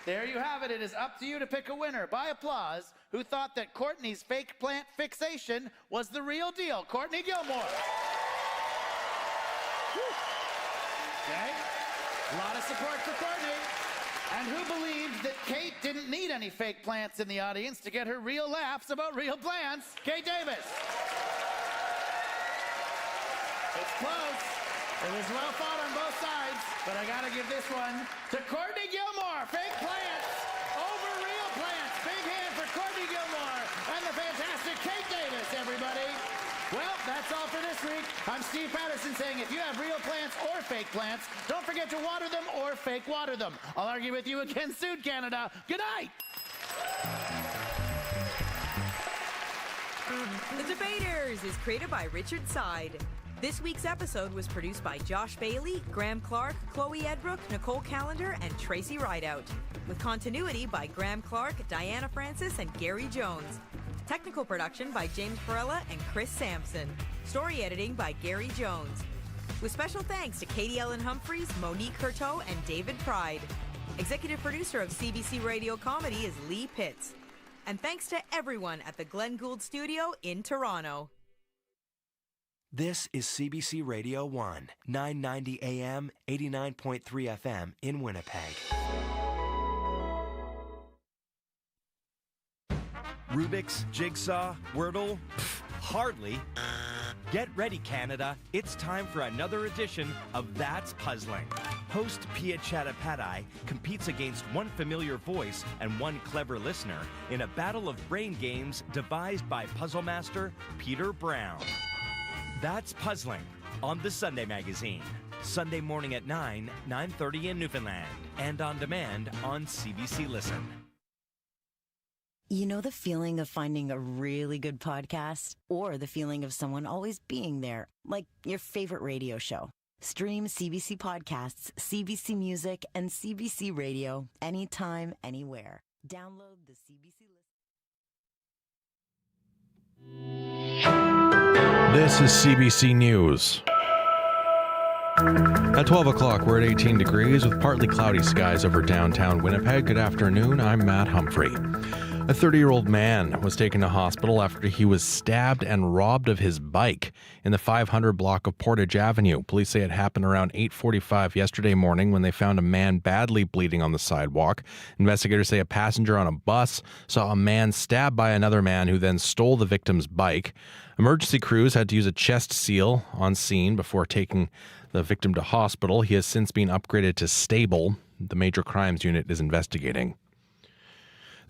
There you have it. It is up to you to pick a winner by applause who thought that Courtney's fake plant fixation was the real deal. Courtney Gilmore. Okay. A lot of support for Courtney. And who believed that Kate didn't need any fake plants in the audience to get her real laughs about real plants? Kate Davis. It's close. It was well fought on both sides, but I gotta give this one to Courtney Gilmore. Fake plants over real plants. Big hand for Courtney Gilmore and the fantastic Kate Davis, everybody. Well, that's all for this week. I'm Steve Patterson saying if you have real plants or fake plants, don't forget to water them or fake water them. I'll argue with you again soon, Canada. Good night. The Debaters is created by Richard Side. This week's episode was produced by Josh Bailey, Graham Clark, Chloe Edbrook, Nicole Callender, and Tracy Rideout. With continuity by Graham Clark, Diana Francis, and Gary Jones. Technical production by James Perella and Chris Sampson. Story editing by Gary Jones. With special thanks to Katie Ellen Humphreys, Monique Curto, and David Pride. Executive producer of CBC Radio Comedy is Lee Pitts. And thanks to everyone at the Glenn Gould Studio in Toronto. This is CBC Radio 1, 990 AM, 89.3 FM in Winnipeg. Rubik's, Jigsaw, Wordle? Pfft, hardly. Get ready, Canada. It's time for another edition of That's Puzzling. Host Pia Chattopadhyay competes against one familiar voice and one clever listener in a battle of brain games devised by puzzle master Peter Brown. That's Puzzling on the Sunday Magazine. Sunday morning at 9:30 in Newfoundland. And on demand on CBC Listen. You know the feeling of finding a really good podcast? Or the feeling of someone always being there, like your favorite radio show. Stream CBC Podcasts, CBC Music, and CBC Radio anytime, anywhere. Download the CBC Listen. This is CBC News. At 12 o'clock, we're at 18 degrees with partly cloudy skies over downtown Winnipeg. Good afternoon, I'm Matt Humphrey. A 30-year-old man was taken to hospital after he was stabbed and robbed of his bike in the 500 block of Portage Avenue. Police say it happened around 8:45 yesterday morning when they found a man badly bleeding on the sidewalk. Investigators say a passenger on a bus saw a man stabbed by another man who then stole the victim's bike. Emergency crews had to use a chest seal on scene before taking the victim to hospital. He has since been upgraded to stable. The Major Crimes Unit is investigating.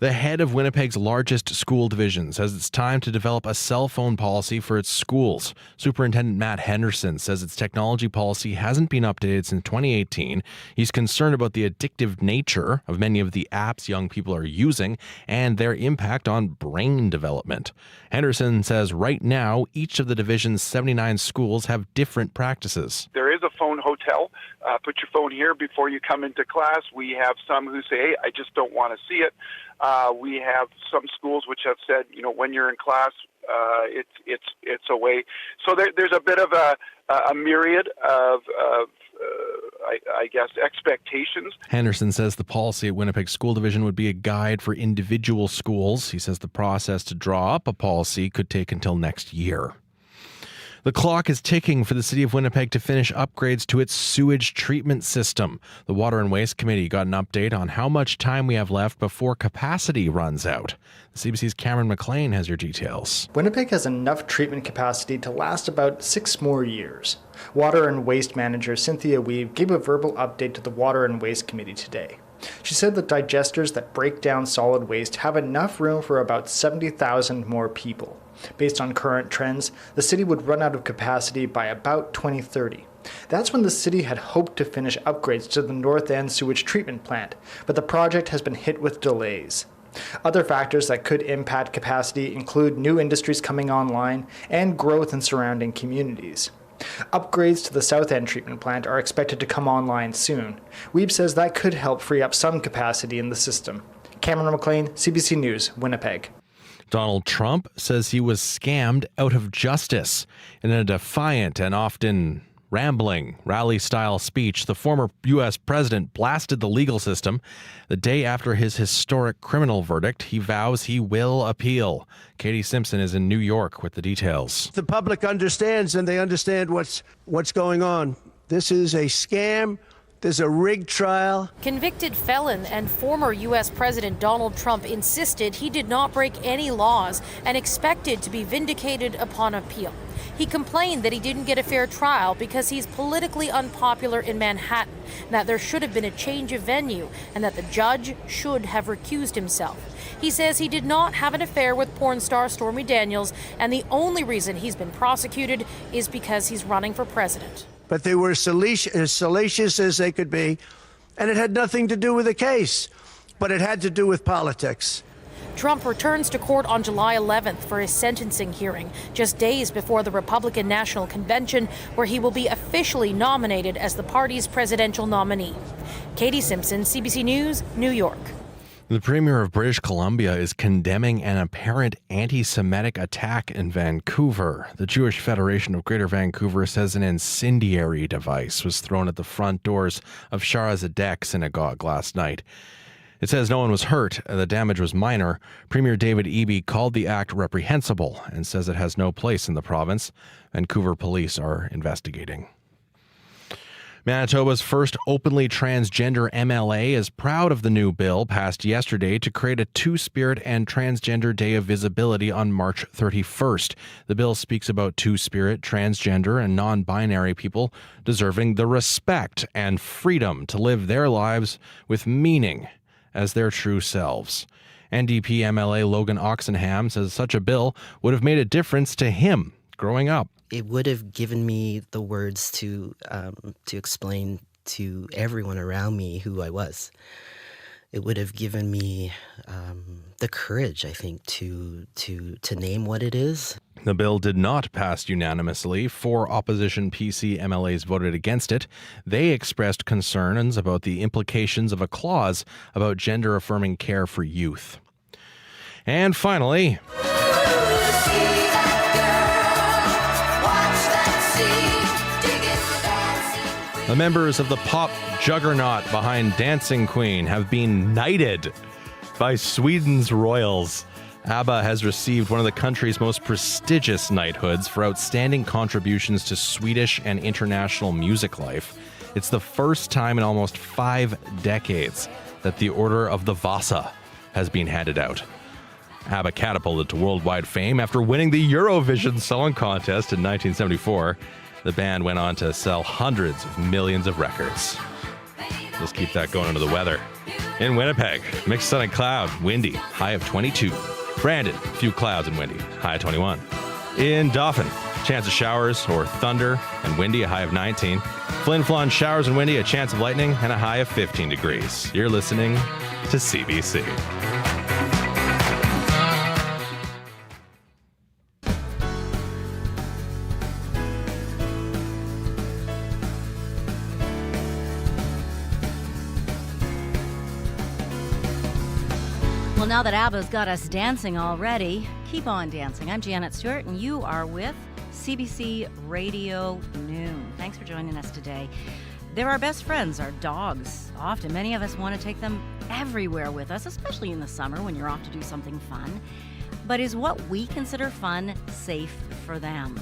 The head of Winnipeg's largest school division says it's time to develop a cell phone policy for its schools. Superintendent Matt Henderson says its technology policy hasn't been updated since 2018. He's concerned about the addictive nature of many of the apps young people are using and their impact on brain development. Henderson says right now, each of the division's 79 schools have different practices. There is a phone hotel. Put your phone here before you come into class. We have some who say, hey, I just don't want to see it. We have some schools which have said, when you're in class, it's away. So there's a bit of a myriad of I guess, expectations. Henderson says the policy at Winnipeg School Division would be a guide for individual schools. He says the process to draw up a policy could take until next year. The clock is ticking for the City of Winnipeg to finish upgrades to its sewage treatment system. The Water and Waste Committee got an update on how much time we have left before capacity runs out. The CBC's Cameron McLean has your details. Winnipeg has enough treatment capacity to last about 6 more years. Water and Waste Manager Cynthia Weave gave a verbal update to the Water and Waste Committee today. She said that digesters that break down solid waste have enough room for about 70,000 more people. Based on current trends, the city would run out of capacity by about 2030. That's when the city had hoped to finish upgrades to the North End sewage treatment plant, but the project has been hit with delays. Other factors that could impact capacity include new industries coming online and growth in surrounding communities. Upgrades to the South End treatment plant are expected to come online soon. Weeb says that could help free up some capacity in the system. Cameron McLean, CBC News, Winnipeg. Donald Trump says he was scammed out of justice. In a defiant and often rambling, rally-style speech, the former U.S. president blasted the legal system. The day after his historic criminal verdict, he vows he will appeal. Katie Simpson is in New York with the details. The public understands, and they understand what's going on. This is a scam. There's a rigged trial. Convicted felon and former U.S. President Donald Trump insisted he did not break any laws and expected to be vindicated upon appeal. He complained that he didn't get a fair trial because he's politically unpopular in Manhattan, that there should have been a change of venue, and that the judge should have recused himself. He says he did not have an affair with porn star Stormy Daniels, and the only reason he's been prosecuted is because he's running for president. But they were as salacious as they could be, and it had nothing to do with the case, but it had to do with politics. Trump returns to court on July 11th for his sentencing hearing, just days before the Republican National Convention, where he will be officially nominated as the party's presidential nominee. Katie Simpson, CBC News, New York. The Premier of British Columbia is condemning an apparent anti-Semitic attack in Vancouver. The Jewish Federation of Greater Vancouver says an incendiary device was thrown at the front doors of Shara Zedek Synagogue last night. It says no one was hurt, and the damage was minor. Premier David Eby called the act reprehensible and says it has no place in the province. Vancouver police are investigating. Manitoba's first openly transgender MLA is proud of the new bill passed yesterday to create a Two-Spirit and Transgender Day of Visibility on March 31st. The bill speaks about Two-Spirit, transgender, and non-binary people deserving the respect and freedom to live their lives with meaning as their true selves. NDP MLA Logan Oxenham says such a bill would have made a difference to him growing up. It would have given me the words to explain to everyone around me who I was. It would have given me the courage, I think, to name what it is. The bill did not pass unanimously. 4 opposition PC MLAs voted against it. They expressed concerns about the implications of a clause about gender-affirming care for youth. And finally, the members of the pop juggernaut behind Dancing Queen have been knighted by Sweden's royals. ABBA has received one of the country's most prestigious knighthoods for outstanding contributions to Swedish and international music life. It's the first time in almost 5 decades that the Order of the Vasa has been handed out. ABBA catapulted to worldwide fame after winning the Eurovision Song Contest in 1974. The band went on to sell hundreds of millions of records. Let's keep that going into the weather. In Winnipeg, mixed sun and cloud, windy, high of 22. Brandon, a few clouds and windy, high of 21. In Dauphin, chance of showers or thunder and windy, a high of 19. Flin Flon, showers and windy, a chance of lightning, and a high of 15 degrees. You're listening to CBC. Well, now that ABBA's got us dancing already, keep on dancing. I'm Janet Stewart, and you are with CBC Radio Noon. Thanks for joining us today. They're our best friends, our dogs. Often, many of us want to take them everywhere with us, especially in the summer when you're off to do something fun. But is what we consider fun safe for them?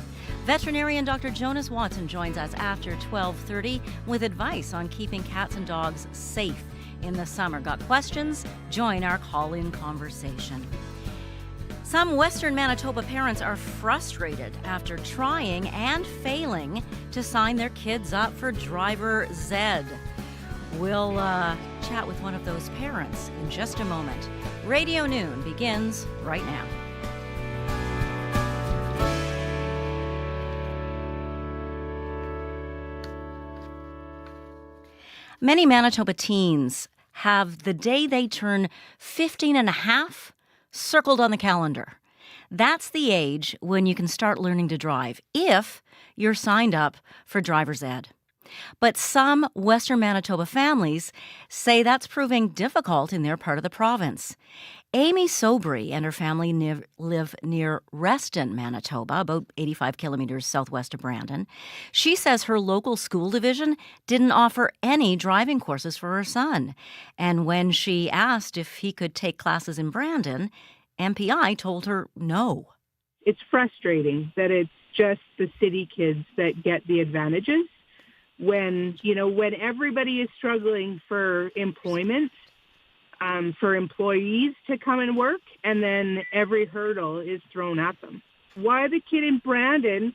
Veterinarian Dr. Jonas Watson joins us after 12:30 with advice on keeping cats and dogs safe in the summer. Got questions? Join our call-in conversation. Some Western Manitoba parents are frustrated after trying and failing to sign their kids up for Driver Zed. We'll chat with one of those parents in just a moment. Radio Noon begins right now. Many Manitoba teens have the day they turn 15 and a half circled on the calendar. That's the age when you can start learning to drive if you're signed up for Driver's Ed. But some Western Manitoba families say that's proving difficult in their part of the province. Amy Sobry and her family live near Reston, Manitoba, about 85 kilometers southwest of Brandon. She says her local school division didn't offer any driving courses for her son. And when she asked if he could take classes in Brandon, MPI told her no. It's frustrating that it's just the city kids that get the advantages when everybody is struggling for employment, for employees to come and work, and then every hurdle is thrown at them. Why the kid in Brandon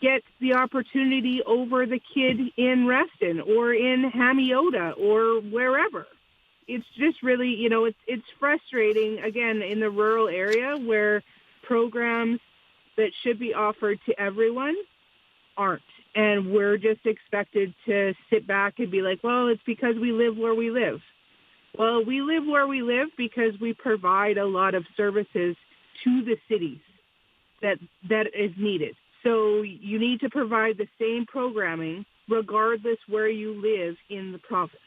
gets the opportunity over the kid in Reston or in Hamiota or wherever. It's just really, it's frustrating, again, in the rural area where programs that should be offered to everyone aren't. And we're just expected to sit back and be like, well, it's because we live where we live. Well, we live where we live because we provide a lot of services to the cities that is needed. So you need to provide the same programming regardless where you live in the province.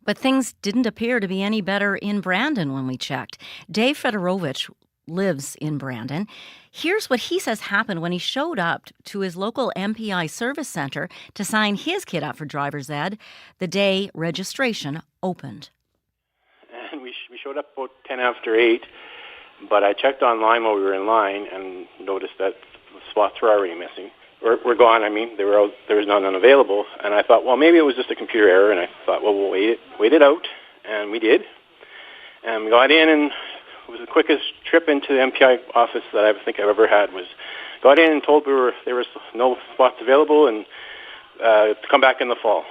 But things didn't appear to be any better in Brandon when we checked. Dave Fedorovich lives in Brandon. Here's what he says happened when he showed up to his local MPI service center to sign his kid up for driver's ed the day registration opened. And we showed up about 10 after 8, but I checked online while we were in line and noticed that the spots were already missing. We're gone, there was none available. And I thought, well, maybe it was just a computer error. And I thought, well, we'll wait it out. And we did. And we got in, and it was the quickest trip into the MPI office that I think I've ever had. Got in and told there was no spots available and to come back in the fall.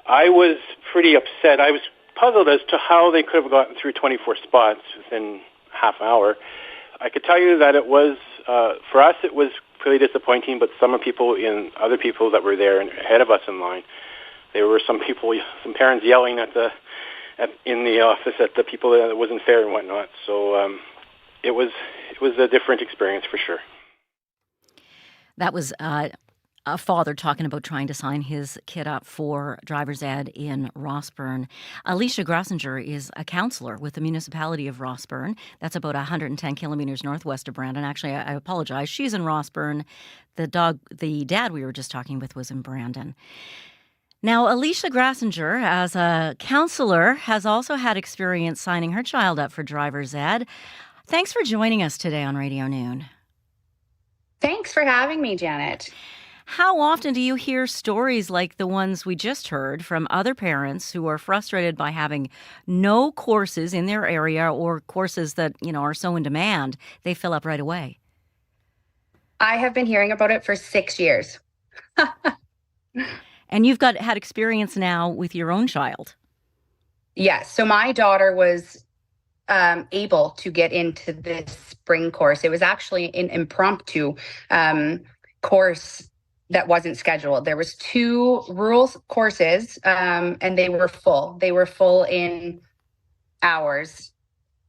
I was pretty upset. I was puzzled as to how they could have gotten through 24 spots within half an hour. I could tell you that it was, for us, it was pretty disappointing, but other people that were there and ahead of us in line, there were some parents yelling in the office at the people that it wasn't fair and whatnot. So it was a different experience for sure. That was a father talking about trying to sign his kid up for driver's ed in Rossburn. Alicia Grassinger is a counselor with the municipality of Rossburn. That's about 110 kilometers northwest of Brandon. Actually, I apologize. She's in Rossburn. The dad we were just talking with was in Brandon. Now, Alicia Grassinger, as a counselor, has also had experience signing her child up for driver's ed. Thanks for joining us today on Radio Noon. Thanks for having me, Janet. How often do you hear stories like the ones we just heard from other parents who are frustrated by having no courses in their area or courses that, are so in demand, they fill up right away? I have been hearing about it for 6 years. And you've had experience now with your own child. Yes. So my daughter was able to get into this spring course. It was actually an impromptu course that wasn't scheduled. There was 2 rural courses, and they were full. They were full in hours.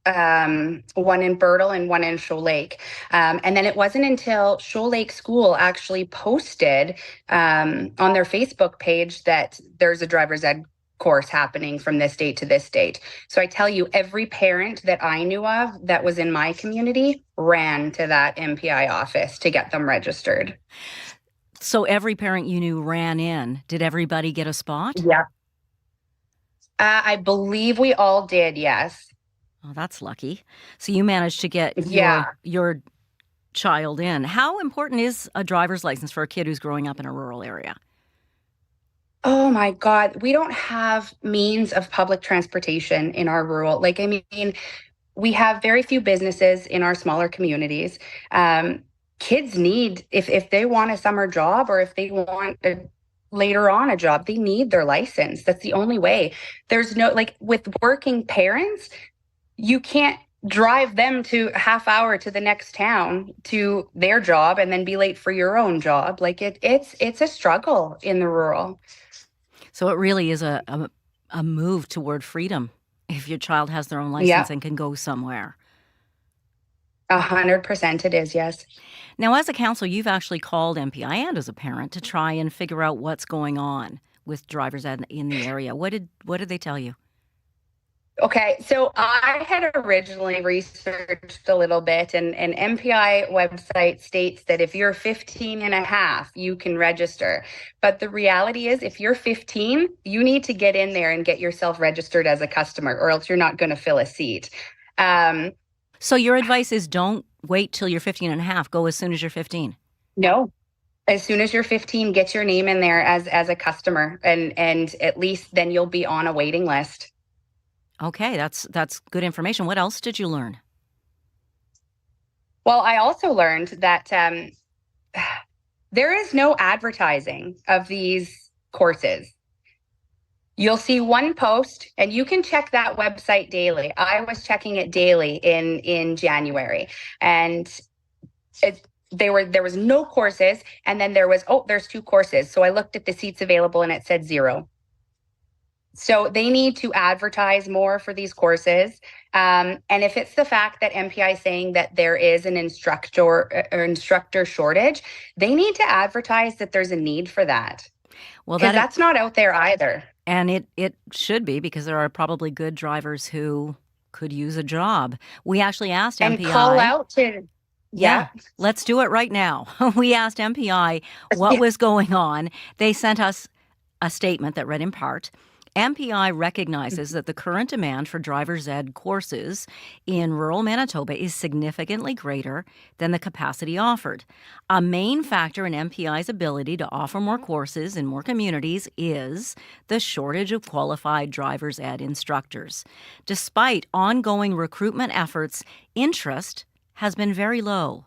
One in Birtle and one in Shoal Lake. And then it wasn't until Shoal Lake School actually posted on their Facebook page that there's a driver's ed course happening from this date to this date. So I tell you, every parent that I knew of that was in my community ran to that MPI office to get them registered. So every parent you knew ran in. Did everybody get a spot? Yeah. I believe we all did, yes. Oh, that's lucky. So you managed to get your child in. How important is a driver's license for a kid who's growing up in a rural area? Oh my God. We don't have means of public transportation in our rural. We have very few businesses in our smaller communities. Kids need, if they want a summer job or if they want later on a job, they need their license. That's the only way. There's no, with working parents, you can't drive them to a half hour to the next town to their job and then be late for your own job. It's a struggle in the rural. So it really is a move toward freedom if your child has their own license and can go somewhere. 100% it is, yes. Now, as a counselor, you've actually called MPI and as a parent to try and figure out what's going on with drivers in the area. What did they tell you? Okay, so I had originally researched a little bit, and an MPI website states that if you're 15 and a half, you can register. But the reality is, if you're 15, you need to get in there and get yourself registered as a customer, or else you're not going to fill a seat. So your advice is don't wait till you're 15 and a half. Go as soon as you're 15. No. As soon as you're 15, get your name in there as a customer, and at least then you'll be on a waiting list. Okay, that's good information. What else did you learn? Well, I also learned that there is no advertising of these courses. You'll see one post, and you can check that website daily. I was checking it daily in January, and there was no courses, and then there's 2 courses. So I looked at the seats available, and it said 0. So they need to advertise more for these courses. And if it's the fact that MPI is saying that there is an instructor shortage, they need to advertise that there's a need for that. Well, that's not out there either. And it should be, because there are probably good drivers who could use a job. We actually asked MPI. And call out to... Yeah, let's do it right now. We asked MPI what was going on. They sent us a statement that read in part, MPI recognizes that the current demand for driver's ed courses in rural Manitoba is significantly greater than the capacity offered. A main factor in MPI's ability to offer more courses in more communities is the shortage of qualified driver's ed instructors. Despite ongoing recruitment efforts, interest has been very low.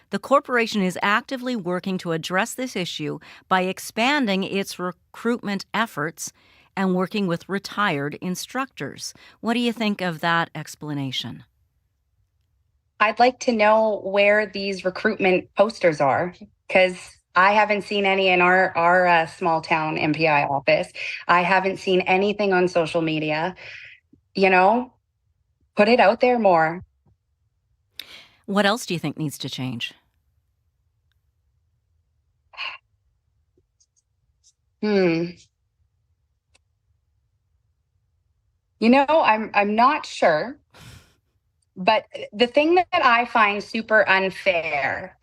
The corporation is actively working to address this issue by expanding its recruitment efforts and working with retired instructors. What do you think of that explanation? I'd like to know where these recruitment posters are, because I haven't seen any in our small town MPI office. I haven't seen anything on social media. Put it out there more. What else do you think needs to change? I'm not sure, but the thing that I find super unfair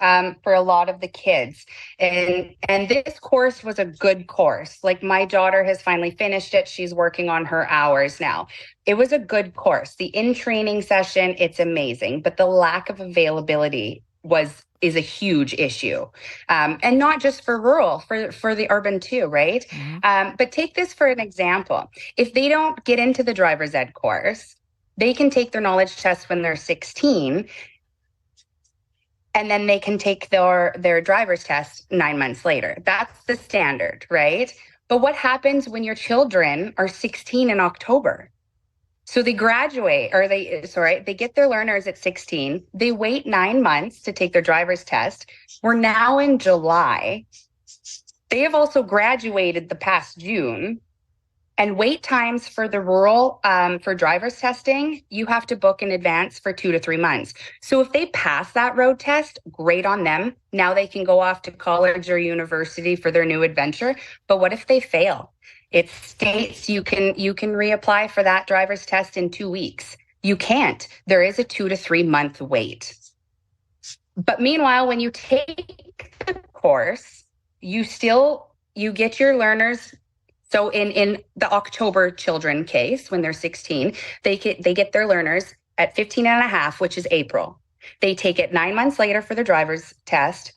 for a lot of the kids, and this course was a good course. Like, my daughter has finally finished it. She's working on her hours now. It was a good course. The in-training session, it's amazing, but the lack of availability is a huge issue. And not just for rural, for the urban too, right? Mm-hmm. But take this for an example. If they don't get into the driver's ed course, they can take their knowledge test when they're 16, and then they can take their driver's test 9 months later. That's the standard, right? But what happens when your children are 16 in October? So they graduate, or they get their learners at 16. They wait 9 months to take their driver's test. We're now in July. They have also graduated the past June. And wait times for the rural, for driver's testing, you have to book in advance for 2 to 3 months. So if they pass that road test, great on them. Now they can go off to college or university for their new adventure. But what if they fail? It states you can reapply for that driver's test in 2 weeks. You can't. There is a 2 to 3 month wait. But meanwhile, when you take the course, you get your learners. So in the October children case, when they're 16, they get their learners at 15 and a half, which is April. They take it 9 months later for the driver's test.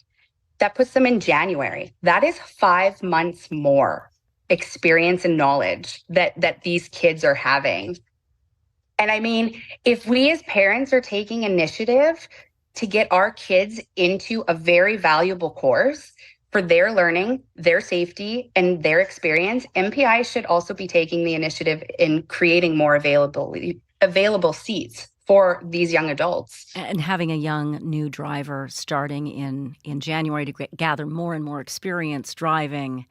That puts them in January. That is 5 months more experience and knowledge that these kids are having. And I mean, if we as parents are taking initiative to get our kids into a very valuable course for their learning, their safety, and their experience, MPI should also be taking the initiative in creating more available seats for these young adults. And having a young new driver starting in January to gather more and more experience driving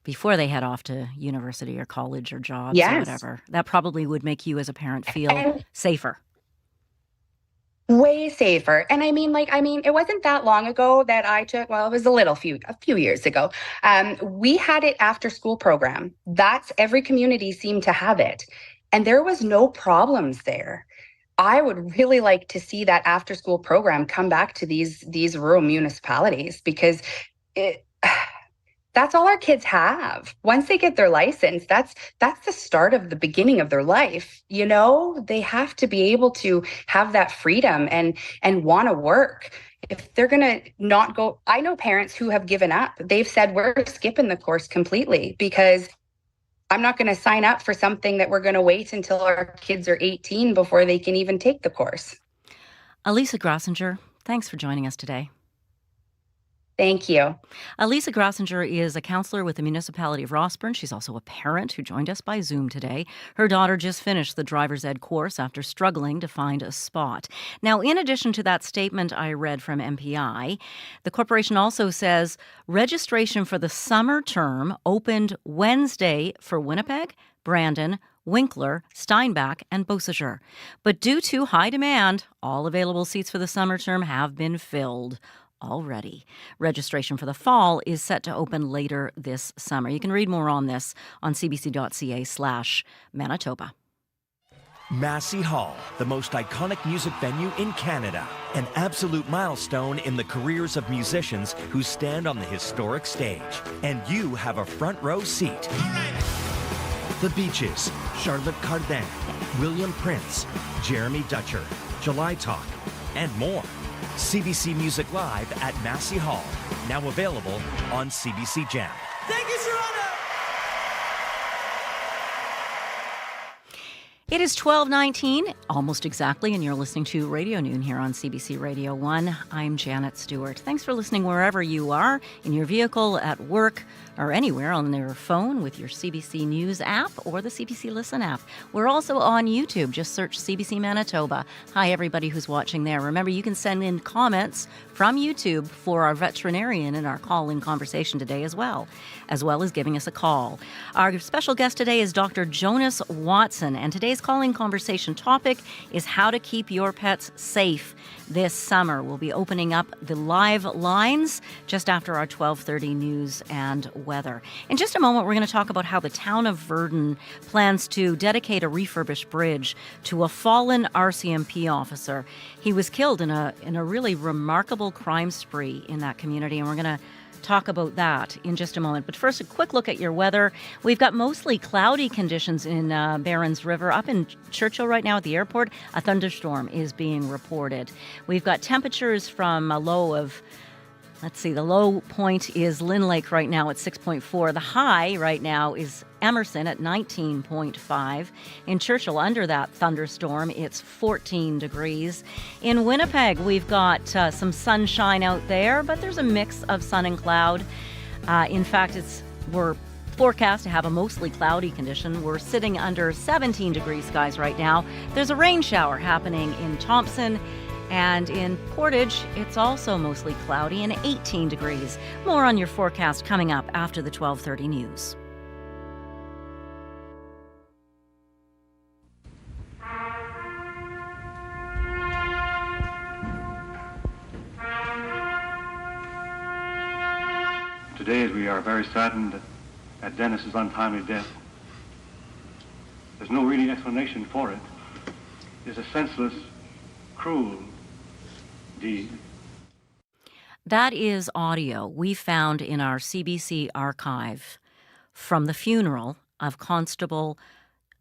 before they head off to university or college or jobs or whatever. That probably would make you as a parent feel safer. Way safer. And I mean, it wasn't that long ago that I took, well, it was a few years ago. We had it after school program. That's every community seemed to have it. And there was no problems there. I would really like to see that after school program come back to these rural municipalities, because that's all our kids have. Once they get their license, that's the start of the beginning of their life. They have to be able to have that freedom and want to work. If they're going to not go, I know parents who have given up. They've said, we're skipping the course completely because I'm not going to sign up for something that we're going to wait until our kids are 18 before they can even take the course. Elisa Grassinger, thanks for joining us today. Thank you. Elisa Grassinger is a counselor with the municipality of Rossburn. She's also a parent who joined us by Zoom today. Her daughter just finished the driver's ed course after struggling to find a spot. Now, in addition to that statement I read from MPI, the corporation also says registration for the summer term opened Wednesday for Winnipeg, Brandon, Winkler, Steinbach, and Beausejour. But due to high demand, all available seats for the summer term have been filled already. Registration for the fall is set to open later this summer. You can read more on this on cbc.ca/Manitoba. Massey Hall, the most iconic music venue in Canada. An absolute milestone in the careers of musicians who stand on the historic stage. And you have a front row seat. The Beaches, Charlotte Cardin, William Prince, Jeremy Dutcher, July Talk, and more. CBC Music Live at Massey Hall, now available on CBC Jam. Thank you, Toronto! It is 12:19, almost exactly, and you're listening to Radio Noon here on CBC Radio 1. I'm Janet Stewart. Thanks for listening wherever you are, in your vehicle, at work, or anywhere on your phone with your CBC News app or the CBC Listen app. We're also on YouTube. Just search CBC Manitoba. Hi, everybody who's watching there. Remember, you can send in comments from YouTube for our veterinarian in our call-in conversation today as well as giving us a call. Our special guest today is Dr. Jonas Watson, and today's call-in conversation topic is how to keep your pets safe this summer. We'll be opening up the live lines just after our 12:30 news and weather. In just a moment, we're going to talk about how the town of Virden plans to dedicate a refurbished bridge to a fallen RCMP officer. He was killed in a really remarkable crime spree in that community, and we're going to talk about that in just a moment. But first, a quick look at your weather. We've got mostly cloudy conditions in Barons River. Up in Churchill right now at the airport, a thunderstorm is being reported. We've got temperatures from a low of, the low point is Lynn Lake right now at 6.4. The high right now is Emerson at 19.5. In Churchill, under that thunderstorm, it's 14 degrees. In Winnipeg, we've got some sunshine out there, but there's a mix of sun and cloud. In fact, we're forecast to have a mostly cloudy condition. We're sitting under 17 degree skies right now. There's a rain shower happening in Thompson. And in Portage, it's also mostly cloudy and 18 degrees. More on your forecast coming up after the 12:30 news. Today, we are very saddened at Dennis's untimely death. There's no really explanation for it. It's a senseless, cruel deed. That is audio we found in our CBC archive from the funeral of Constable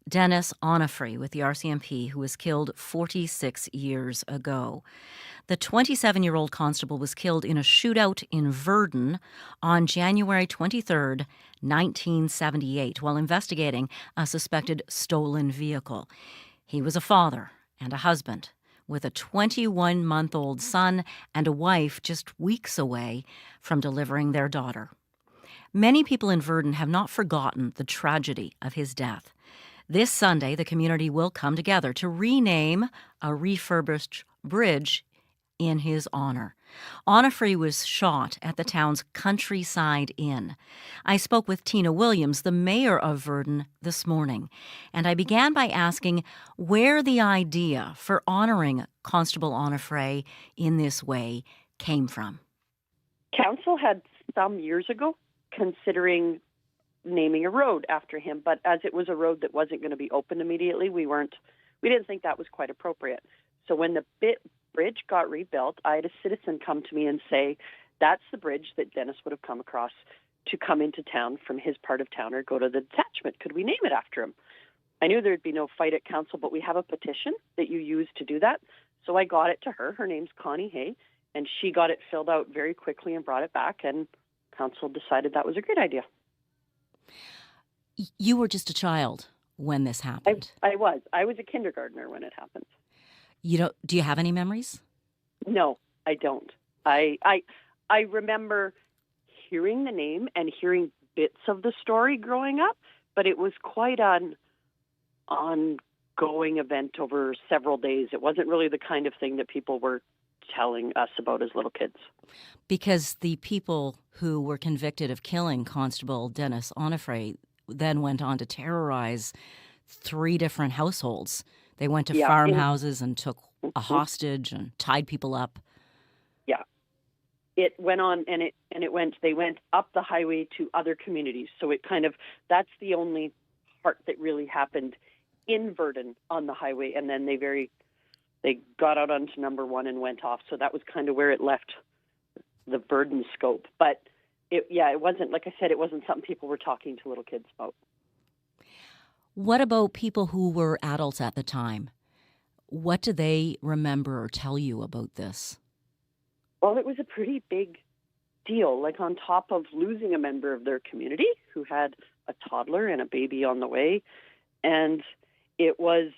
Dennis Onofre with the RCMP, who was killed 46 years ago. The 27-year-old constable was killed in a shootout in Virden on January 23rd, 1978, while investigating a suspected stolen vehicle. He was a father and a husband with a 21-month-old son and a wife just weeks away from delivering their daughter. Many people in Virden have not forgotten the tragedy of his death. This Sunday, the community will come together to rename a refurbished bridge in his honor. Onofre was shot at the town's Countryside Inn. I spoke with Tina Williams, the mayor of Virden, this morning, and I began by asking where the idea for honoring Constable Onofre in this way came from. Council had some years ago considering naming a road after him, but as it was a road that wasn't going to be open immediately, we didn't think that was quite appropriate. So when the bridge got rebuilt, I had a citizen come to me and say, that's the bridge that Dennis would have come across to come into town from his part of town or go to the detachment. Could we name it after him? I knew there'd be no fight at council, but we have a petition that you use to do that. So I got it to her. Her name's Connie Hay, and she got it filled out very quickly and brought it back, and council decided that was a great idea. You were just a child when this happened. I was a kindergartner when it happened. Do you have any memories? No, I don't. I remember hearing the name and hearing bits of the story growing up, but it was quite an ongoing event over several days. It wasn't really the kind of thing that people were telling us about as little kids. Because the people who were convicted of killing Constable Dennis Onofre then went on to terrorize 3 different households. They went to farmhouses and took a hostage and tied people up. Yeah. It went on they went up the highway to other communities. So that's the only part that really happened in Virden on the highway. And then they got out onto number 1 and went off. So that was kind of where it left the Virden scope. But it wasn't, like I said, it wasn't something people were talking to little kids about. What about people who were adults at the time? What do they remember or tell you about this? Well, it was a pretty big deal, like on top of losing a member of their community who had a toddler and a baby on the way. And it wasn't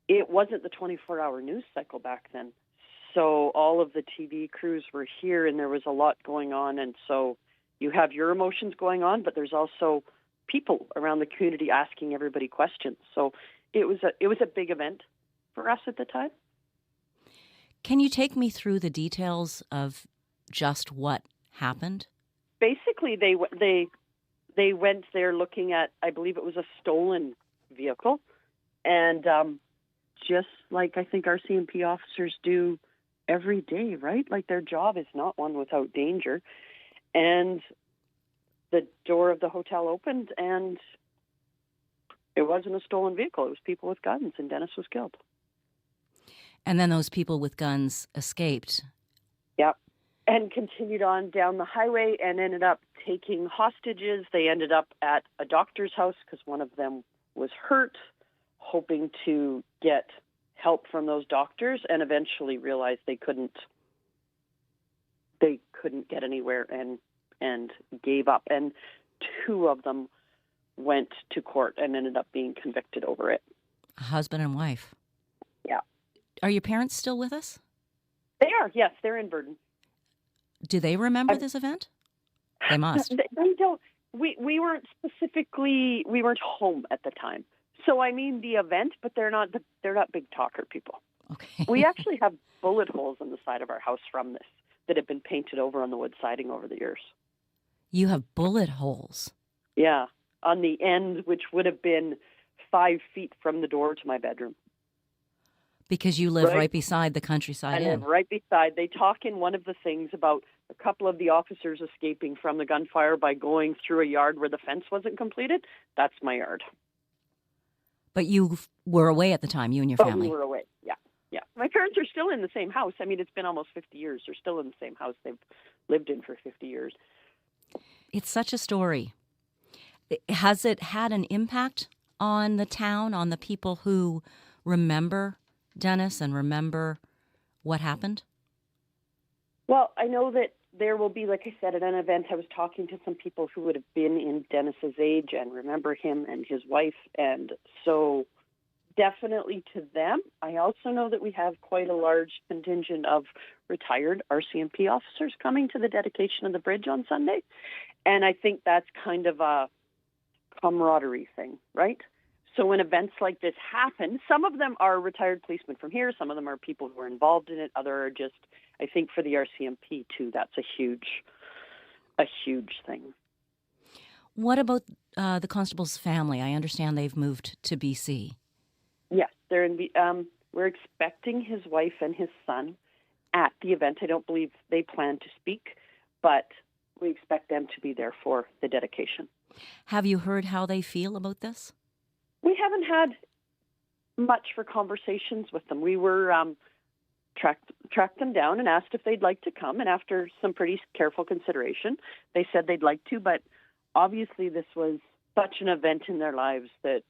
the 24-hour news cycle back then. So all of the TV crews were here and there was a lot going on. And so you have your emotions going on, but there's also people around the community asking everybody questions. So it was a big event for us at the time. Can you take me through the details of just what happened? Basically, they went there looking at, I believe it was a stolen vehicle, and just like I think our CMP officers do every day, right? Like their job is not one without danger. And the door of the hotel opened, and it wasn't a stolen vehicle. It was people with guns, and Dennis was killed. And then those people with guns escaped. Yep. And continued on down the highway and ended up taking hostages. They ended up at a doctor's house because one of them was hurt, hoping to get help from those doctors, and eventually realized they couldn't get anywhere and gave up. And 2 of them went to court and ended up being convicted over it. A husband and wife. Yeah. Are your parents still with us? They are, yes. They're in Virden. Do they remember this event? They must. They don't. We weren't home at the time. So I mean the event, but they're not big talker people. Okay. We actually have bullet holes in the side of our house from this that have been painted over on the wood siding over the years. You have bullet holes? Yeah, on the end, which would have been 5 feet from the door to my bedroom. Because you live right beside the Countryside Inn. I live right beside. They talk in one of the things about a couple of the officers escaping from the gunfire by going through a yard where the fence wasn't completed. That's my yard. But you were away at the time, you and your family. We were away, yeah. My parents are still in the same house. I mean, it's been almost 50 years. They're still in the same house they've lived in for 50 years. It's such a story. Has it had an impact on the town, on the people who remember Dennis and remember what happened? Well, I know that there will be, like I said, at an event, I was talking to some people who would have been in Dennis's age and remember him and his wife. And so definitely to them. I also know that we have quite a large contingent of retired RCMP officers coming to the dedication of the bridge on Sunday. And I think that's kind of a camaraderie thing, right? So when events like this happen, some of them are retired policemen from here, some of them are people who are involved in it, other are just, I think for the RCMP too, that's a huge thing. What about the constable's family? I understand they've moved to BC. Yes, they're in. We're expecting his wife and his son at the event. I don't believe they plan to speak, but we expect them to be there for the dedication. Have you heard how they feel about this? We haven't had much for conversations with them. We were tracked them down and asked if they'd like to come, and after some pretty careful consideration, they said they'd like to, but obviously this was such an event in their lives that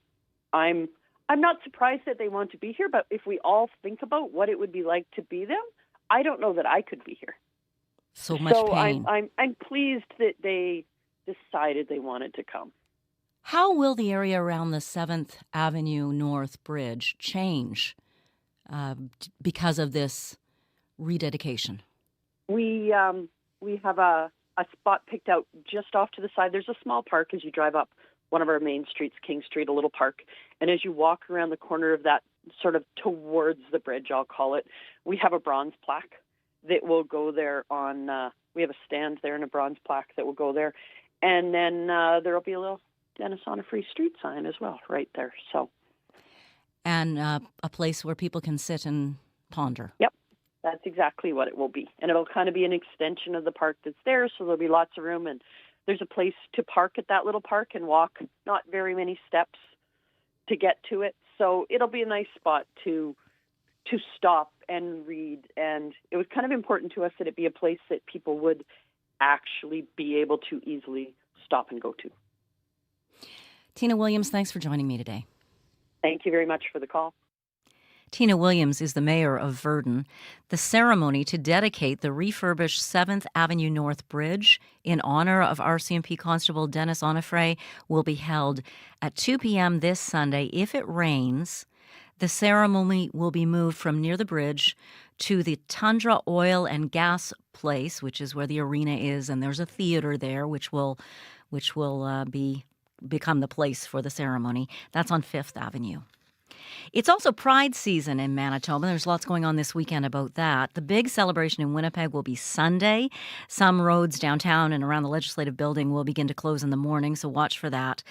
I'm not surprised that they want to be here, but if we all think about what it would be like to be them, I don't know that I could be here. So much pain. I'm pleased that they decided they wanted to come. How will the area around the 7th Avenue North Bridge change because of this rededication? We have a spot picked out just off to the side. There's a small park as you drive up one of our main streets, King Street, a little park. And as you walk around the corner of that, sort of towards the bridge, I'll call it, we have a bronze plaque that will go there on, we have a stand there and a bronze plaque that will go there. And then there will be a little Dennis on a Free Street sign as well, right there. So, and a place where people can sit and ponder. Yep, that's exactly what it will be. And it'll kind of be an extension of the park that's there, so there'll be lots of room. And there's a place to park at that little park and walk not very many steps to get to it. So it'll be a nice spot to stop and read. And it was kind of important to us that it be a place that people would actually be able to easily stop and go to. Tina Williams, thanks for joining me today. Thank you very much for the call. Tina Williams is the mayor of Verdun. The ceremony to dedicate the refurbished 7th Avenue North Bridge in honor of RCMP Constable Dennis Onofre will be held at 2 p.m. this Sunday. If it rains, the ceremony will be moved from near the bridge to the Tundra Oil and Gas Place, which is where the arena is, and there's a theater there, which will become the place for the ceremony. That's on 5th Avenue. It's also Pride season in Manitoba. There's lots going on this weekend about that. The big celebration in Winnipeg will be Sunday. Some roads downtown and around the Legislative Building will begin to close in the morning, so watch for that.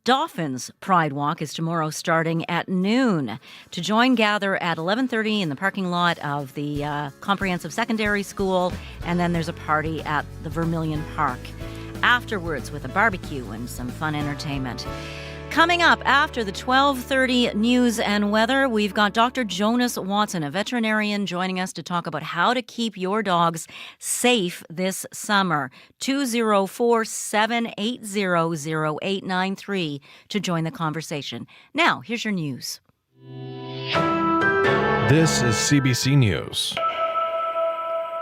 Dauphin's Pride Walk is tomorrow starting at noon. To join, gather at 11:30 in the parking lot of the Comprehensive Secondary School, and then there's a party at the Vermilion Park afterwards with a barbecue and some fun entertainment. Coming up after the 12:30 news and weather, we've got Dr. Jonas Watson, a veterinarian, joining us to talk about how to keep your dogs safe this summer. 204-780-0893 to join the conversation. Now, here's your news. This is CBC News.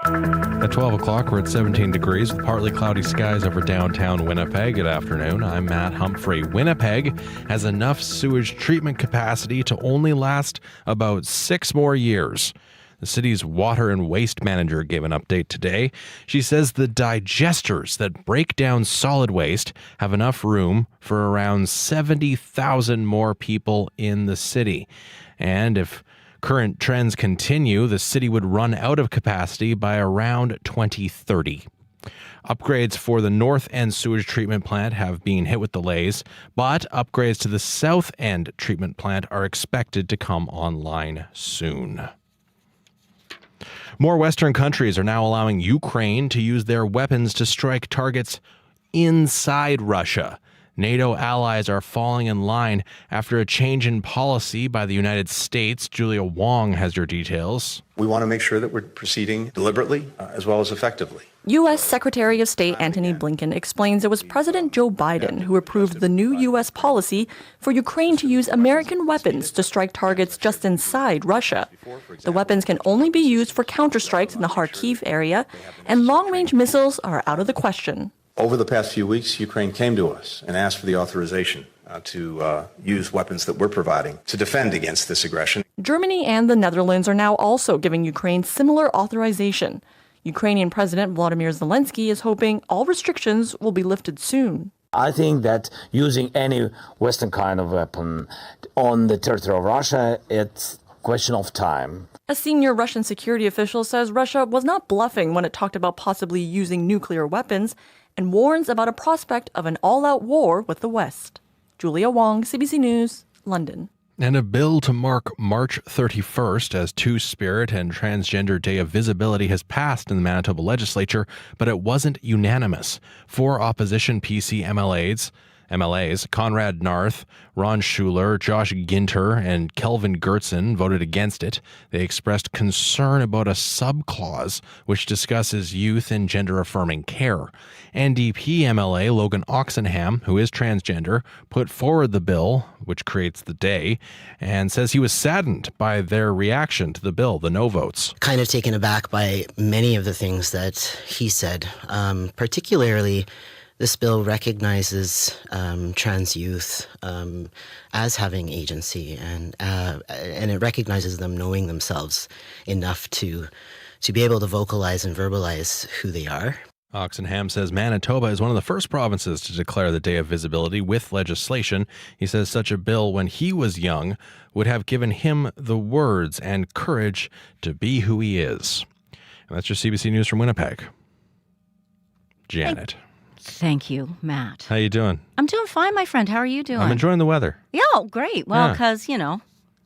At 12 o'clock, we're at 17 degrees with partly cloudy skies over downtown Winnipeg. Good afternoon. I'm Matt Humphrey. Winnipeg has enough sewage treatment capacity to only last about 6 more years. The city's water and waste manager gave an update today. She says the digesters that break down solid waste have enough room for around 70,000 more people in the city. And if current trends continue, the city would run out of capacity by around 2030. Upgrades for the North End sewage treatment plant have been hit with delays, but upgrades to the South End treatment plant are expected to come online soon. More Western countries are now allowing Ukraine to use their weapons to strike targets inside Russia. NATO allies are falling in line after a change in policy by the United States. Julia Wong has your details. We want to make sure that we're proceeding deliberately as well as effectively. U.S. Secretary of State Antony Blinken explains it was President Joe Biden who approved the new U.S. policy for Ukraine to use American weapons to strike targets just inside Russia. The weapons can only be used for counterstrikes in the Kharkiv area, and long-range missiles are out of the question. Over the past few weeks, Ukraine came to us and asked for the authorization to use weapons that we're providing to defend against this aggression. Germany and the Netherlands are now also giving Ukraine similar authorization. Ukrainian President Volodymyr Zelensky is hoping all restrictions will be lifted soon. I think that using any Western kind of weapon on the territory of Russia, it's a question of time. A senior Russian security official says Russia was not bluffing when it talked about possibly using nuclear weapons and warns about a prospect of an all-out war with the West. Julia Wong, CBC News, London. And a bill to mark March 31st as Two-Spirit and Transgender Day of Visibility has passed in the Manitoba legislature, but it wasn't unanimous. 4 opposition PC MLAs, Conrad Narth, Ron Schuler, Josh Ginter, and Kelvin Gertzen voted against it. They expressed concern about a subclause which discusses youth and gender-affirming care. NDP MLA Logan Oxenham, who is transgender, put forward the bill, which creates the day, and says he was saddened by their reaction to the bill, the no votes. Kind of taken aback by many of the things that he said, particularly this bill recognizes trans youth as having agency, and it recognizes them knowing themselves enough to be able to vocalize and verbalize who they are. Oxenham says Manitoba is one of the first provinces to declare the Day of Visibility with legislation. He says such a bill, when he was young, would have given him the words and courage to be who he is. And that's your CBC News from Winnipeg. Janet. Thank you, Matt. How you doing? I'm doing fine, my friend. How are you doing? I'm enjoying the weather. Yeah, great. Well, because,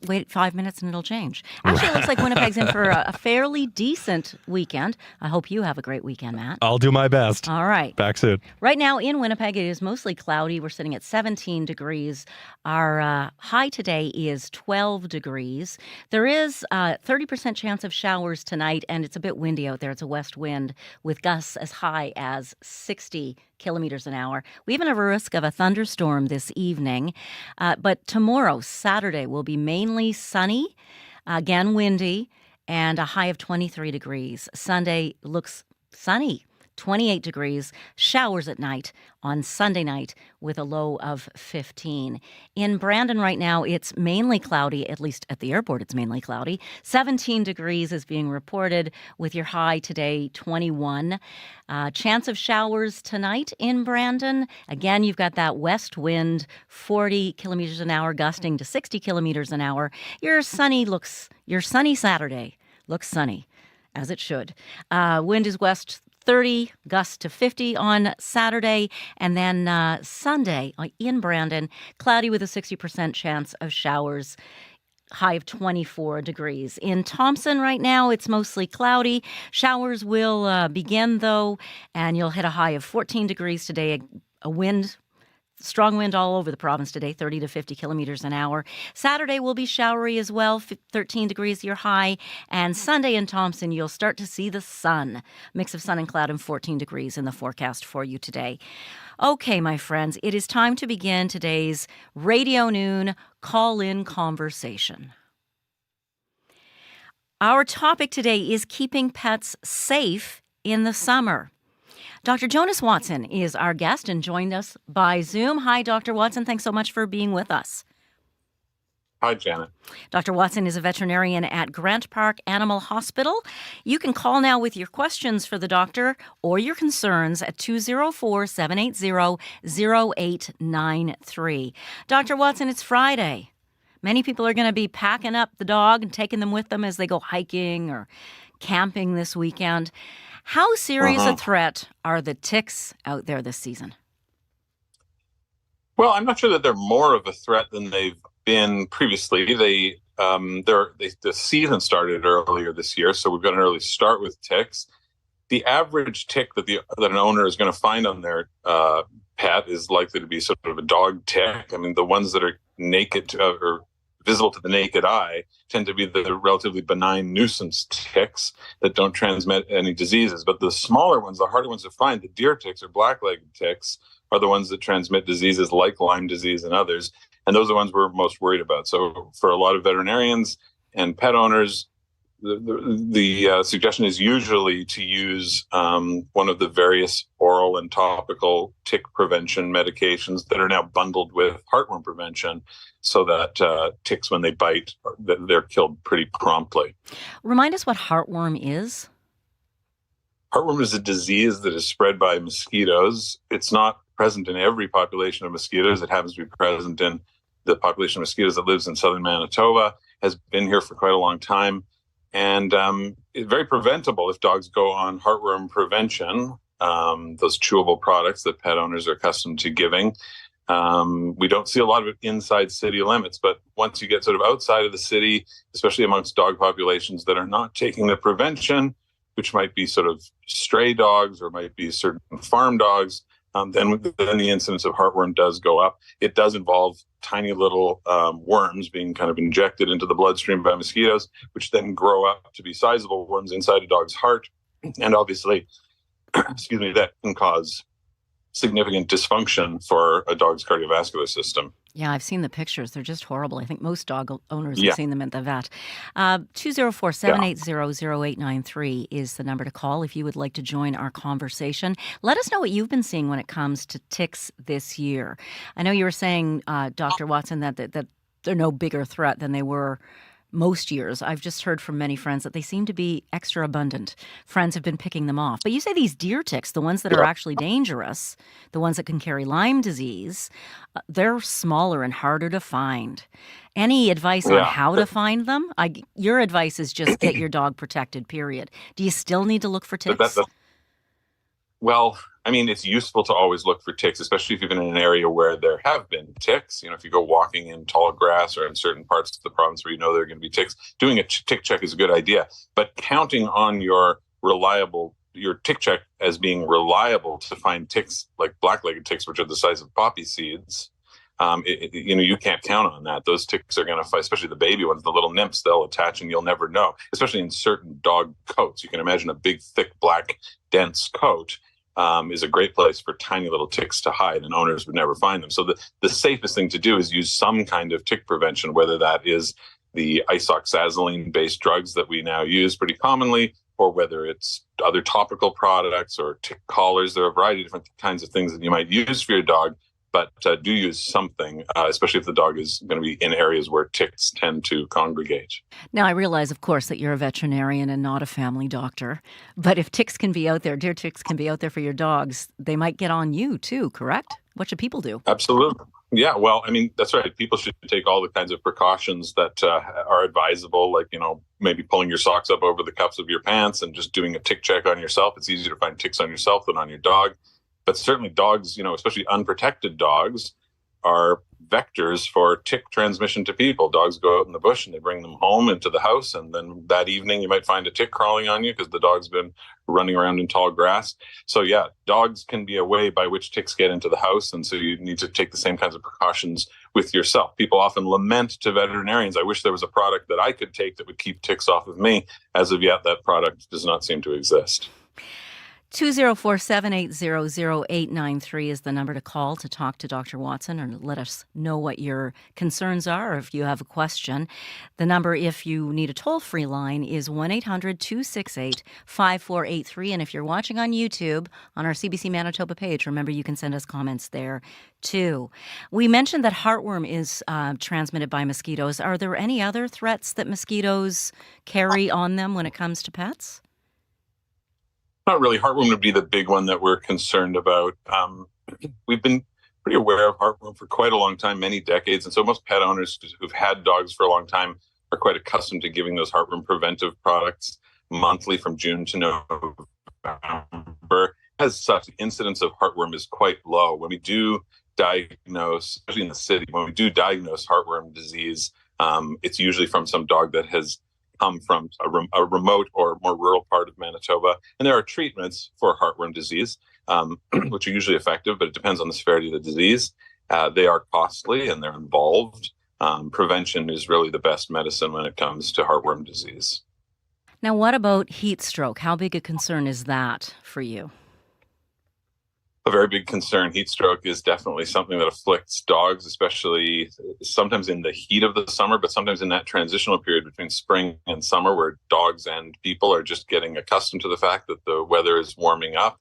wait 5 minutes and it'll change. Actually, it looks like Winnipeg's in for a fairly decent weekend. I hope you have a great weekend, Matt. I'll do my best. All right. Back soon. Right now in Winnipeg, it is mostly cloudy. We're sitting at 17 degrees. Our high today is 12 degrees. There is a 30% chance of showers tonight, and it's a bit windy out there. It's a west wind with gusts as high as 60 kilometers an hour. We even have a risk of a thunderstorm this evening. But tomorrow, Saturday, will be mainly sunny, again windy, and a high of 23 degrees. Sunday looks sunny, 28 degrees, showers at night on Sunday night with a low of 15. In Brandon right now, it's mainly cloudy, at least at the airport it's mainly cloudy. 17 degrees is being reported with your high today, 21. Chance of showers tonight in Brandon. Again, you've got that west wind, 40 kilometers an hour, gusting to 60 kilometers an hour. Your sunny Saturday looks sunny, as it should. Wind is west 30, gusts to 50 on Saturday, and then Sunday in Brandon, cloudy with a 60% chance of showers, high of 24 degrees. In Thompson right now, it's mostly cloudy. Showers will begin, though, and you'll hit a high of 14 degrees today, strong wind all over the province today, 30 to 50 kilometers an hour. Saturday will be showery as well, 13 degrees your high. And Sunday in Thompson, you'll start to see the sun. Mix of sun and cloud and 14 degrees in the forecast for you today. Okay, my friends, it is time to begin today's Radio Noon call-in conversation. Our topic today is keeping pets safe in the summer. Dr. Jonas Watson is our guest and joined us by Zoom. Hi, Dr. Watson. Thanks so much for being with us. Hi, Janet. Dr. Watson is a veterinarian at Grant Park Animal Hospital. You can call now with your questions for the doctor or your concerns at 204-780-0893. Dr. Watson, it's Friday. Many people are going to be packing up the dog and taking them with them as they go hiking or camping this weekend. How serious a threat are the ticks out there this season? Well, I'm not sure that they're more of a threat than they've been previously. The season started earlier this year, so we've got an early start with ticks. The average tick that an owner is going to find on their pet is likely to be sort of a dog tick. I mean, the ones that are naked or visible to the naked eye tend to be the relatively benign nuisance ticks that don't transmit any diseases. But the smaller ones, the harder ones to find, the deer ticks or black-legged ticks, are the ones that transmit diseases like Lyme disease and others. And those are the ones we're most worried about. So for a lot of veterinarians and pet owners, the suggestion is usually to use one of the various oral and topical tick prevention medications that are now bundled with heartworm prevention, so that ticks, when they bite, they're killed pretty promptly. Remind us what heartworm is. Heartworm is a disease that is spread by mosquitoes. It's not present in every population of mosquitoes. It happens to be present in the population of mosquitoes that lives in southern Manitoba, has been here for quite a long time, and it's very preventable if dogs go on heartworm prevention, those chewable products that pet owners are accustomed to giving. We don't see a lot of it inside city limits, but once you get sort of outside of the city, especially amongst dog populations that are not taking the prevention, which might be sort of stray dogs or might be certain farm dogs, then the incidence of heartworm does go up. It does involve tiny little worms being kind of injected into the bloodstream by mosquitoes, which then grow up to be sizable worms inside a dog's heart. And obviously, excuse me, that can cause significant dysfunction for a dog's cardiovascular system. Yeah, I've seen the pictures. They're just horrible. I think most dog owners Yeah. have seen them at the vet. 204-780-0893 is the number to call if you would like to join our conversation. Let us know what you've been seeing when it comes to ticks this year. I know you were saying, Dr. Watson, that they're no bigger threat than they were most years. I've just heard from many friends that they seem to be extra abundant. Friends have been picking them off. But you say these deer ticks, the ones that are actually dangerous, the ones that can carry Lyme disease, they're smaller and harder to find. Any advice on how to find them? Your advice is just get your dog protected, period. Do you still need to look for ticks? Well, I mean, it's useful to always look for ticks, especially if you've been in an area where there have been ticks. You know, if you go walking in tall grass or in certain parts of the province where you know there are going to be ticks, doing a tick check is a good idea. But counting on your tick check as being reliable to find ticks like black-legged ticks, which are the size of poppy seeds, you can't count on that. Those ticks are going to fight, especially the baby ones, the little nymphs, they'll attach and you'll never know, especially in certain dog coats. You can imagine a big, thick, black, dense coat is a great place for tiny little ticks to hide, and owners would never find them. So the safest thing to do is use some kind of tick prevention, whether that is the isoxazoline-based drugs that we now use pretty commonly, or whether it's other topical products or tick collars. There are a variety of different kinds of things that you might use for your dog, but do use something, especially if the dog is going to be in areas where ticks tend to congregate. Now, I realize, of course, that you're a veterinarian and not a family doctor. But if ticks can be out there, deer ticks can be out there for your dogs, they might get on you too, correct? What should people do? Absolutely. Yeah, well, I mean, that's right. People should take all the kinds of precautions that are advisable, like, maybe pulling your socks up over the cuffs of your pants and just doing a tick check on yourself. It's easier to find ticks on yourself than on your dog. But certainly dogs, especially unprotected dogs, are vectors for tick transmission to people. Dogs go out in the bush and they bring them home into the house. And then that evening you might find a tick crawling on you because the dog's been running around in tall grass. So yeah, dogs can be a way by which ticks get into the house. And so you need to take the same kinds of precautions with yourself. People often lament to veterinarians, I wish there was a product that I could take that would keep ticks off of me. As of yet, that product does not seem to exist. 204-780-0893 is the number to call to talk to Dr. Watson or let us know what your concerns are or if you have a question. The number, if you need a toll-free line, is 1-800-268-5483. And if you're watching on YouTube, on our CBC Manitoba page, remember you can send us comments there too. We mentioned that heartworm is transmitted by mosquitoes. Are there any other threats that mosquitoes carry on them when it comes to pets? Not really. Heartworm would be the big one that we're concerned about. We've been pretty aware of heartworm for quite a long time, many decades. And so most pet owners who've had dogs for a long time are quite accustomed to giving those heartworm preventive products monthly from June to November. As such, the incidence of heartworm is quite low. When we do diagnose, especially in the city, when we do diagnose heartworm disease, it's usually from some dog that has come from a remote or more rural part of Manitoba. And there are treatments for heartworm disease, which are usually effective, but it depends on the severity of the disease. They are costly and they're involved. Prevention is really the best medicine when it comes to heartworm disease. Now, what about heat stroke? How big a concern is that for you? A very big concern. Heat stroke is definitely something that afflicts dogs, especially sometimes in the heat of the summer, but sometimes in that transitional period between spring and summer where dogs and people are just getting accustomed to the fact that the weather is warming up.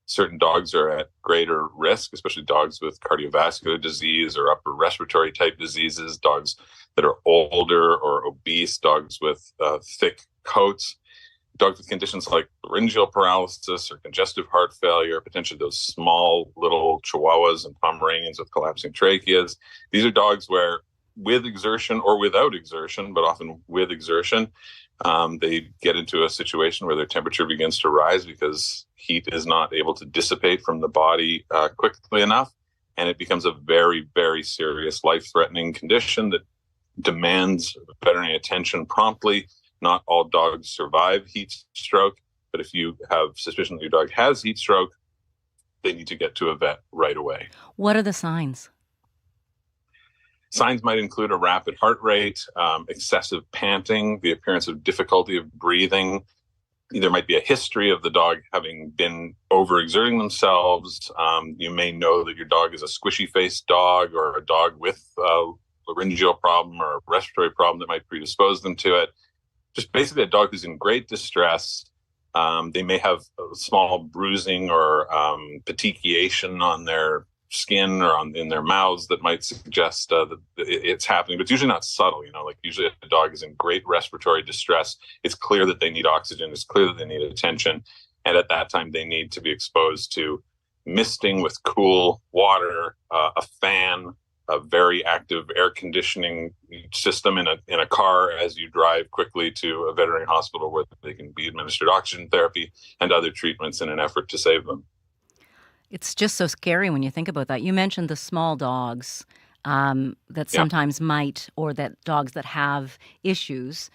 Certain dogs are at greater risk, especially dogs with cardiovascular disease or upper respiratory type diseases, dogs that are older or obese, dogs with thick coats. dogs with conditions like laryngeal paralysis or congestive heart failure, potentially those small little Chihuahuas and Pomeranians with collapsing tracheas. These are dogs where, with exertion or without exertion, but often with exertion, they get into a situation where their temperature begins to rise because heat is not able to dissipate from the body quickly enough. And it becomes a very, very serious, life-threatening condition that demands veterinary attention promptly. Not all dogs survive heat stroke, but if you have suspicion that your dog has heat stroke, they need to get to a vet right away. What are the signs? Signs might include a rapid heart rate, excessive panting, the appearance of difficulty of breathing. There might be a history of the dog having been overexerting themselves. You may know that your dog is a squishy-faced dog or a dog with a laryngeal problem or a respiratory problem that might predispose them to it. Just basically a dog who's in great distress. They may have a small bruising or petechiation on their skin or in their mouths that might suggest that it's happening, but it's usually not subtle. Like usually a dog is in great respiratory distress. It's clear that they need oxygen. It's clear that they need attention. And at that time, they need to be exposed to misting with cool water, a fan, a very active air conditioning system in a car as you drive quickly to a veterinary hospital where they can be administered oxygen therapy and other treatments in an effort to save them. It's just so scary when you think about that. You mentioned the small dogs that sometimes might, or that dogs that have issues.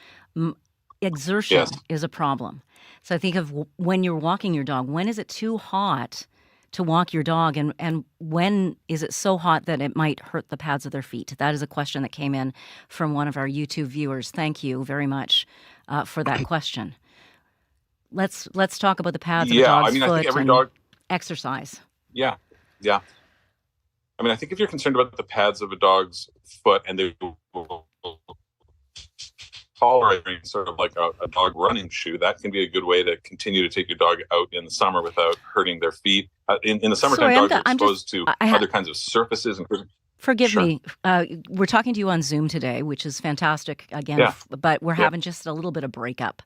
Exertion is a problem. So I think of when you're walking your dog, when is it too hot to walk your dog, and when is it so hot that it might hurt the pads of their feet? That is a question that came in from one of our YouTube viewers. Thank you very much for that question. Let's talk about the pads of a dog's foot. I think every dog exercise. Yeah. I think if you're concerned about the pads of a dog's foot and they will tolerating sort of like a dog running shoe, that can be a good way to continue to take your dog out in the summer without hurting their feet. In the summertime, dogs are exposed to other kinds of surfaces. Forgive me. We're talking to you on Zoom today, which is fantastic again, but we're having just a little bit of breakup.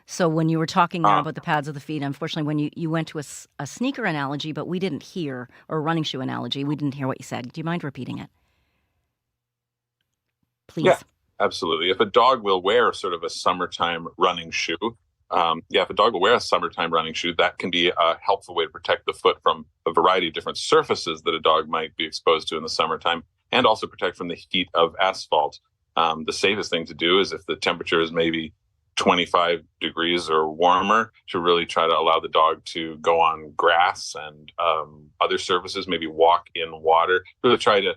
So when you were talking there about the pads of the feet, unfortunately, when you went to a sneaker analogy, but we didn't hear, or a running shoe analogy, we didn't hear what you said. Do you mind repeating it? Please. Yeah, absolutely. If a dog will wear sort of a summertime running shoe, if a dog will wear a summertime running shoe, that can be a helpful way to protect the foot from a variety of different surfaces that a dog might be exposed to in the summertime, and also protect from the heat of asphalt. The safest thing to do is if the temperature is maybe 25 degrees or warmer, to really try to allow the dog to go on grass and other surfaces, maybe walk in water, really try to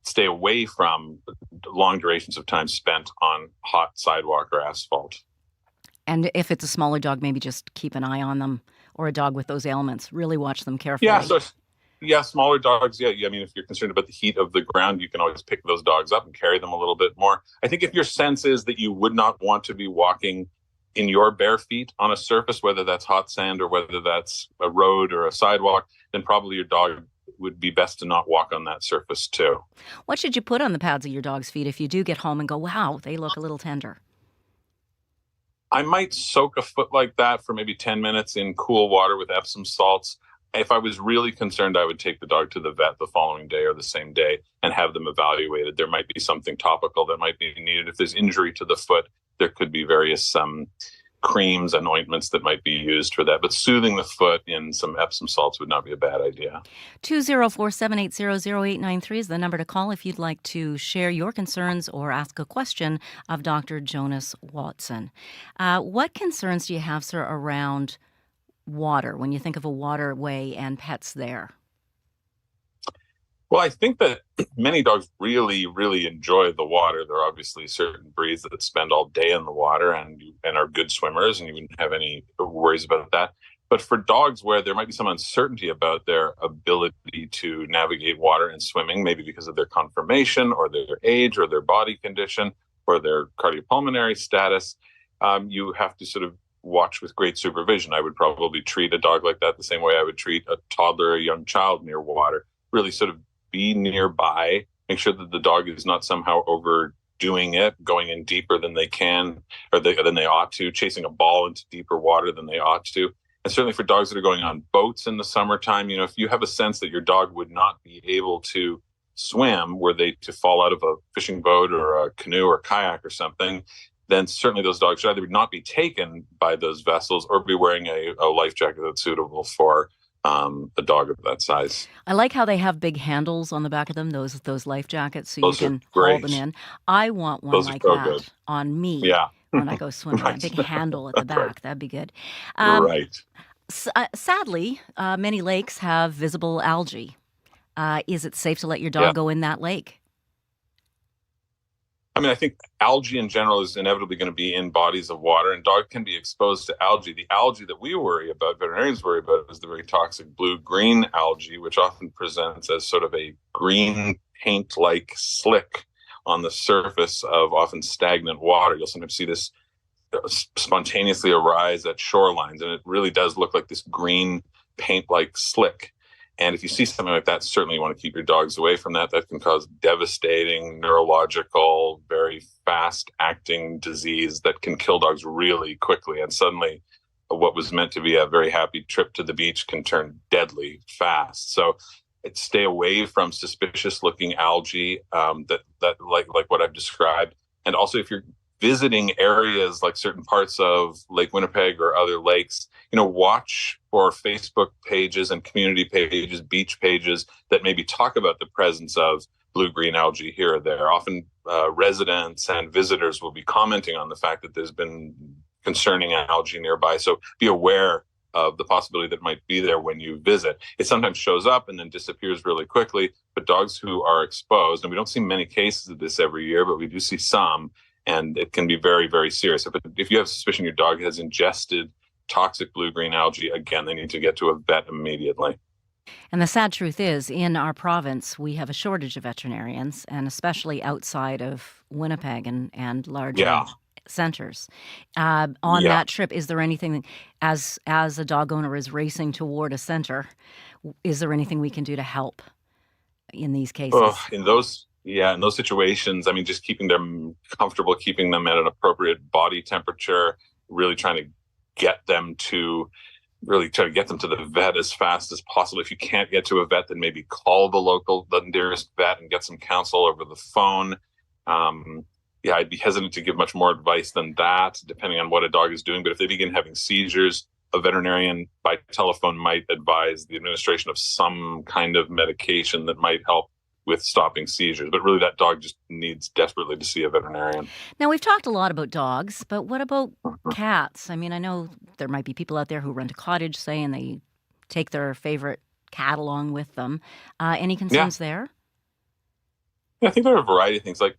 stay away from long durations of time spent on hot sidewalk or asphalt. And if it's a smaller dog, maybe just keep an eye on them, or a dog with those ailments. Really watch them carefully. Smaller dogs. If you're concerned about the heat of the ground, you can always pick those dogs up and carry them a little bit more. I think if your sense is that you would not want to be walking in your bare feet on a surface, whether that's hot sand or whether that's a road or a sidewalk, then probably your dog would be best to not walk on that surface too. What should you put on the pads of your dog's feet if you do get home and go, wow, they look a little tender? I might soak a foot like that for maybe 10 minutes in cool water with Epsom salts. If I was really concerned, I would take the dog to the vet the following day or the same day and have them evaluated. There might be something topical that might be needed. If there's injury to the foot, there could be various creams and ointments that might be used for that. But soothing the foot in some Epsom salts would not be a bad idea. 204-780-0893 is the number to call if you'd like to share your concerns or ask a question of Dr. Jonas Watson. What concerns do you have, sir, around water when you think of a waterway and pets there? Well, I think that many dogs really, really enjoy the water. There are obviously certain breeds that spend all day in the water and are good swimmers, and you wouldn't have any worries about that. But for dogs where there might be some uncertainty about their ability to navigate water and swimming, maybe because of their conformation or their age or their body condition or their cardiopulmonary status, you have to sort of watch with great supervision. I would probably treat a dog like that the same way I would treat a toddler or a young child near water. Really sort of be nearby, make sure that the dog is not somehow over doing it, going in deeper than they can or than they ought to, chasing a ball into deeper water than they ought to. And certainly for dogs that are going on boats in the summertime, if you have a sense that your dog would not be able to swim were they to fall out of a fishing boat or a canoe or kayak or something, then certainly those dogs should either not be taken by those vessels or be wearing a life jacket that's suitable for a dog of that size. I like how they have big handles on the back of them, those life jackets, so those you can haul them in. I want one those like so that good. On me yeah. when I go swimming. Right. A big handle at the back. Right. That'd be good. Right. Sadly, many lakes have visible algae. Is it safe to let your dog go in that lake? I mean, I think algae in general is inevitably going to be in bodies of water, and dogs can be exposed to algae. The algae that we worry about, veterinarians worry about, is the very toxic blue-green algae, which often presents as sort of a green paint-like slick on the surface of often stagnant water. You'll sometimes see this spontaneously arise at shorelines, and it really does look like this green paint-like slick. And if you see something like that, certainly you want to keep your dogs away from that. That can cause devastating neurological, very fast-acting disease that can kill dogs really quickly. And suddenly what was meant to be a very happy trip to the beach can turn deadly fast. So stay away from suspicious-looking algae that like what I've described. And also if you're visiting areas like certain parts of Lake Winnipeg or other lakes, watch for Facebook pages and community pages, beach pages that maybe talk about the presence of blue-green algae here or there. Often residents and visitors will be commenting on the fact that there's been concerning algae nearby. So be aware of the possibility that might be there when you visit. It sometimes shows up and then disappears really quickly, but dogs who are exposed, and we don't see many cases of this every year, but we do see some, and it can be very, very serious. If you have suspicion your dog has ingested toxic blue-green algae, again, they need to get to a vet immediately. And the sad truth is, in our province, we have a shortage of veterinarians, and especially outside of Winnipeg and larger centers. On that trip, is there anything, as a dog owner is racing toward a center, is there anything we can do to help in these cases? In those situations, I mean, just keeping them comfortable, keeping them at an appropriate body temperature, really trying to get them to the vet as fast as possible. If you can't get to a vet, then maybe call the nearest vet and get some counsel over the phone. I'd be hesitant to give much more advice than that, depending on what a dog is doing. But if they begin having seizures, a veterinarian by telephone might advise the administration of some kind of medication that might help with stopping seizures. But really, that dog just needs desperately to see a veterinarian. Now, we've talked a lot about dogs, but what about cats? I mean, I know there might be people out there who rent a cottage, say, and they take their favorite cat along with them. Any concerns there? Yeah, I think there are a variety of things. Like,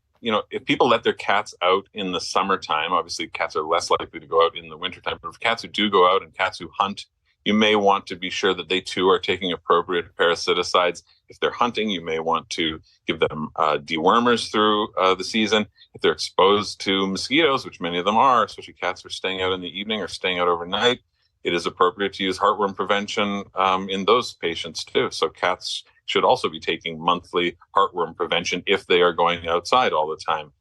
if people let their cats out in the summertime, obviously cats are less likely to go out in the wintertime. But for cats who do go out and cats who hunt, you may want to be sure that they too are taking appropriate parasiticides. If they're hunting, you may want to give them dewormers through the season. If they're exposed to mosquitoes, which many of them are, especially cats who are staying out in the evening or staying out overnight, it is appropriate to use heartworm prevention in those patients too. So cats should also be taking monthly heartworm prevention if they are going outside all the time.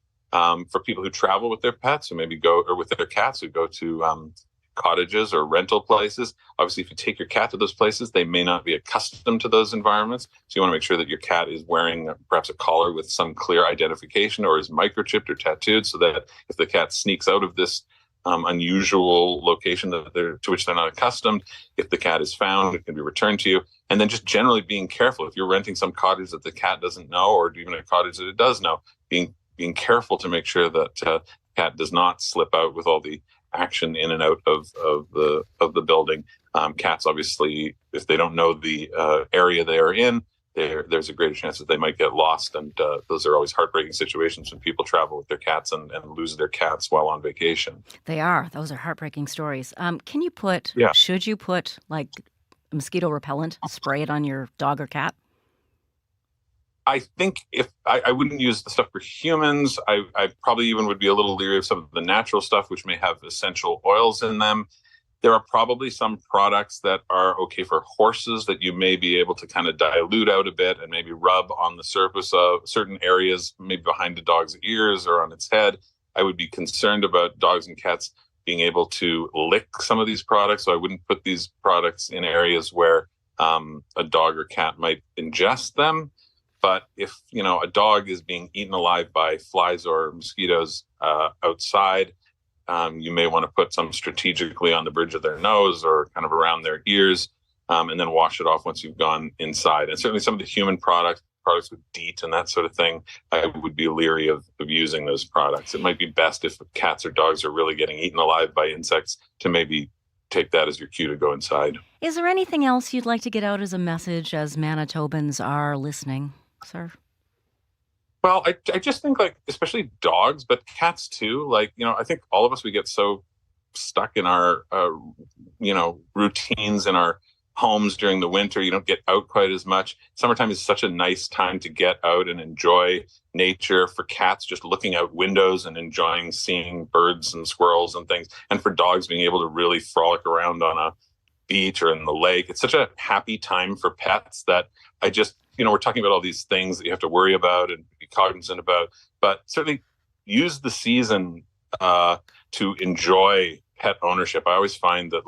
For people who travel with their pets, who maybe go, or with their cats who go to cottages or rental places. Obviously, if you take your cat to those places, they may not be accustomed to those environments. So you want to make sure that your cat is wearing perhaps a collar with some clear identification or is microchipped or tattooed, so that if the cat sneaks out of this unusual location to which they're not accustomed, if the cat is found, it can be returned to you. And then just generally being careful. If you're renting some cottage that the cat doesn't know, or even a cottage that it does know, being careful to make sure that the cat does not slip out with all the action in and out of the building. Cats, obviously, if they don't know the area they are in, there's a greater chance that they might get lost. And those are always heartbreaking situations when people travel with their cats and lose their cats while on vacation. They are. Those are heartbreaking stories. Should you put like mosquito repellent, spray it on your dog or cat? I think if I wouldn't use the stuff for humans, I probably even would be a little leery of some of the natural stuff, which may have essential oils in them. There are probably some products that are okay for horses that you may be able to kind of dilute out a bit and maybe rub on the surface of certain areas, maybe behind the dog's ears or on its head. I would be concerned about dogs and cats being able to lick some of these products. So I wouldn't put these products in areas where a dog or cat might ingest them. But if, a dog is being eaten alive by flies or mosquitoes outside, you may want to put some strategically on the bridge of their nose or kind of around their ears, and then wash it off once you've gone inside. And certainly some of the human products with DEET and that sort of thing, I would be leery of using those products. It might be best if cats or dogs are really getting eaten alive by insects to maybe take that as your cue to go inside. Is there anything else you'd like to get out as a message as Manitobans are listening, sir? Well, I just think, especially dogs, but cats too. I think all of us, we get so stuck in our, routines in our homes during the winter. You don't get out quite as much. Summertime is such a nice time to get out and enjoy nature. For cats, just looking out windows and enjoying seeing birds and squirrels and things. And for dogs, being able to really frolic around on a beach or in the lake. It's such a happy time for pets that I just, we're talking about all these things that you have to worry about and be cognizant about, but certainly use the season to enjoy pet ownership. I always find that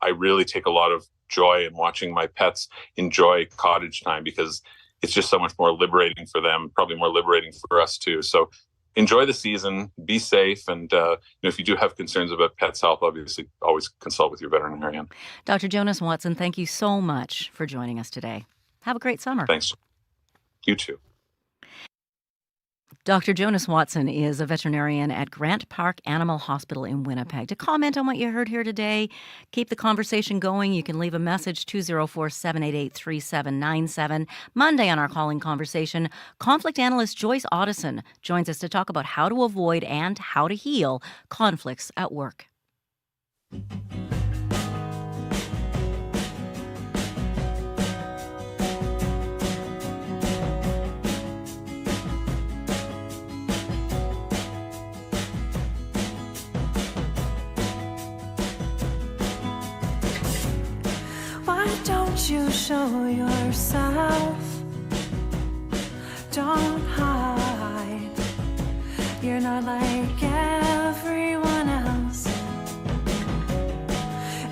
I really take a lot of joy in watching my pets enjoy cottage time because it's just so much more liberating for them, probably more liberating for us too. So enjoy the season, be safe, and if you do have concerns about pets' health, obviously always consult with your veterinarian. Dr. Jonas Watson, thank you so much for joining us today. Have a great summer. Thanks. You too. Dr. Jonas Watson is a veterinarian at Grant Park Animal Hospital in Winnipeg. To comment on what you heard here today, keep the conversation going. You can leave a message, 204-788-3797. Monday on our calling conversation, conflict analyst Joyce Audison joins us to talk about how to avoid and how to heal conflicts at work. Don't you show yourself? Don't hide. You're not like everyone else.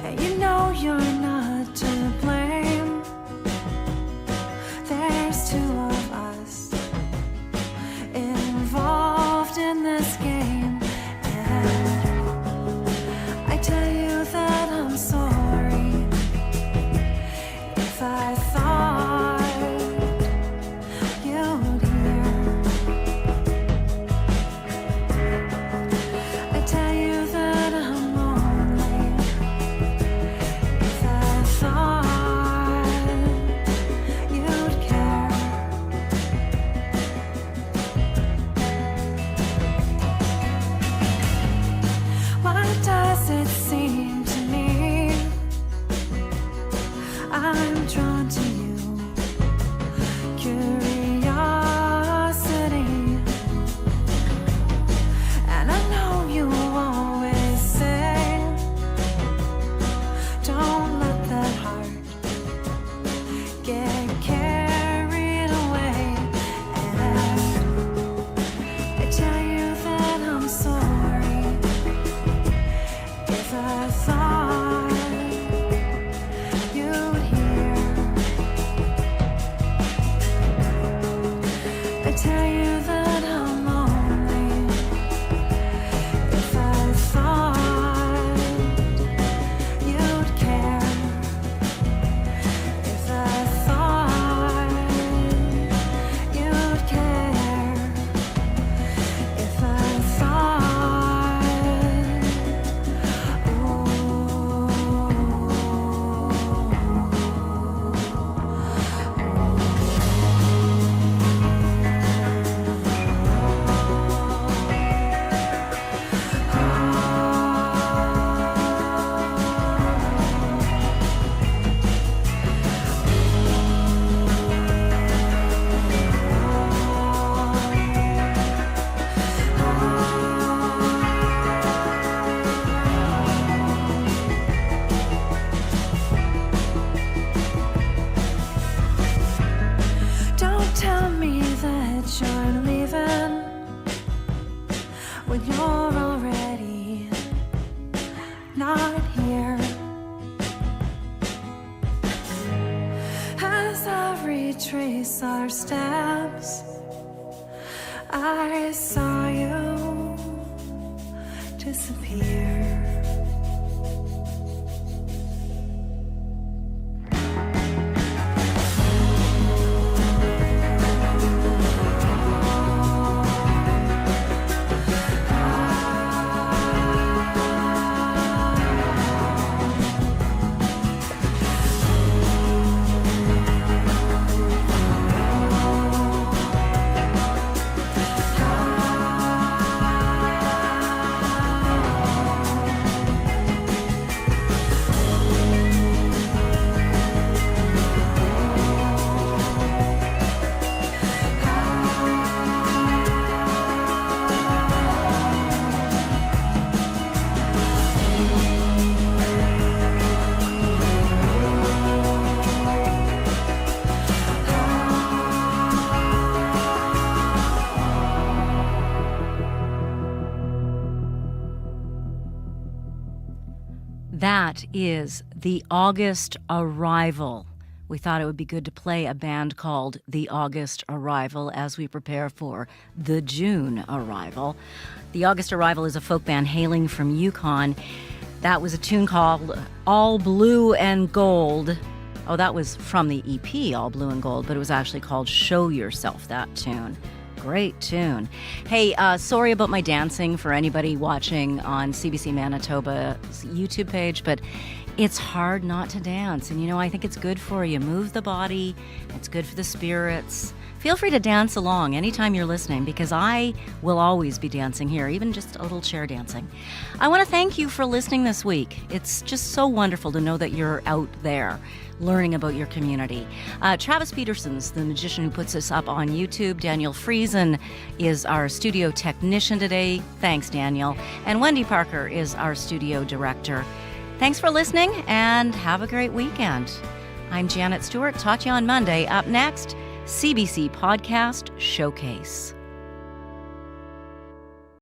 And you know you're not to blame. There's two of us involved in this game. And I tell you that I'm sorry. I thought you'd hear. I tell you that I'm lonely. If I thought you'd care. when you're already not here. As I retrace our steps, I saw you disappear. That is The August Arrival. We thought it would be good to play a band called The August Arrival as we prepare for the June Arrival. The August Arrival is a folk band hailing from Yukon. That was a tune called All Blue and Gold. Oh, that was from the EP, All Blue and Gold, but it was actually called Show Yourself, that tune. Great tune. Hey, sorry about my dancing for anybody watching on CBC Manitoba's YouTube page, but it's hard not to dance. And, you know, I think it's good for you. Move the body. It's good for the spirits. Feel free to dance along anytime you're listening, because I will always be dancing here, even just a little chair dancing. I want to thank you for listening this week. It's just so wonderful to know that you're out there learning about your community. Travis Peterson's the magician who puts us up on YouTube. Daniel Friesen is our studio technician today. Thanks, Daniel. And Wendy Parker is our studio director. Thanks for listening, and have a great weekend. I'm Janet Stewart. Talk to you on Monday. Up next, CBC Podcast Showcase.